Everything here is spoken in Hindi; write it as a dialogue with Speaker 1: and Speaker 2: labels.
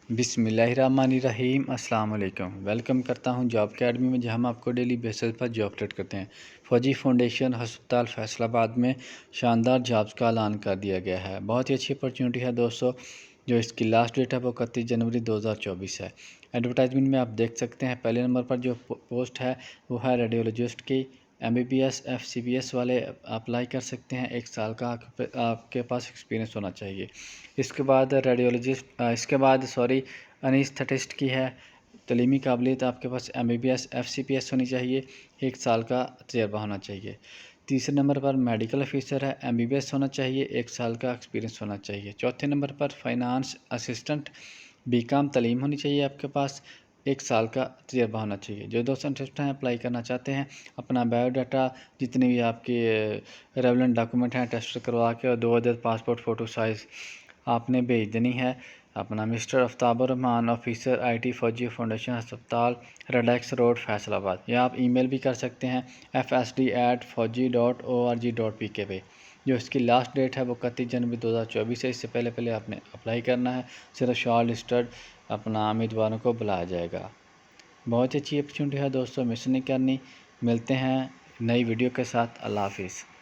Speaker 1: बिस्मिल्लाहिर्रहमानिर्रहीम अस्सलाम वालेकुम। वेलकम करता हूं जॉब अकेडमी में, जहां हम आपको डेली बेसिस पर जॉब अपडेट करते हैं। फौजी फाउंडेशन अस्पताल फैसलाबाद में शानदार जॉब्स का ऐलान कर दिया गया है। बहुत ही अच्छी अपॉर्चुनिटी है दोस्तों। जो इसकी लास्ट डेट है वो 31 जनवरी 2024 है। एडवर्टाइजमेंट में आप देख सकते हैं पहले नंबर पर जो पोस्ट है वो है रेडियोलॉजिस्ट की। MBBS FCPS वाले अप्लाई कर सकते हैं। 1 साल का आपके पास एक्सपीरियंस होना चाहिए। इसके बाद अनीस्थेटिस्ट की है। तलीमी काबिलियत आपके पास MBBS FCPS होनी चाहिए। 1 साल का तजर्बा होना चाहिए। तीसरे नंबर पर मेडिकल ऑफिसर है। MBBS होना चाहिए। 1 साल का एक्सपीरियंस होना चाहिए। चौथे नंबर पर फाइनेंस असिस्टेंट BCom तलीम होनी चाहिए आपके पास। 1 साल का तजर्बा होना चाहिए। जो दोस्त इंटरेस्ट हैं अप्लाई करना चाहते हैं, अपना बायोडाटा जितने भी आपके रेलेवेंट डॉक्यूमेंट हैं टेस्ट करवा के और 2 अदद पासपोर्ट फ़ोटो साइज़ आपने भेज देनी है। अपना मिस्टर आफ्ताबुर रहमान, ऑफिसर IT फौजी फाउंडेशन अस्पताल रेडेक्स रोड फैसलाबाद, या आप ईमेल भी कर सकते हैं fsd@fauji.org.pk पे। जो इसकी लास्ट डेट है वो 31 जनवरी 2024 है। इससे पहले पहले आपने अप्लाई करना है। सिर्फ शॉर्ट लिस्टेड अपना उम्मीदवारों को बुलाया जाएगा। बहुत ही अच्छी अपॉर्चुनिटी है दोस्तों, मिस नहीं करनी। मिलते हैं नई वीडियो के साथ। अल्लाह हाफिज़।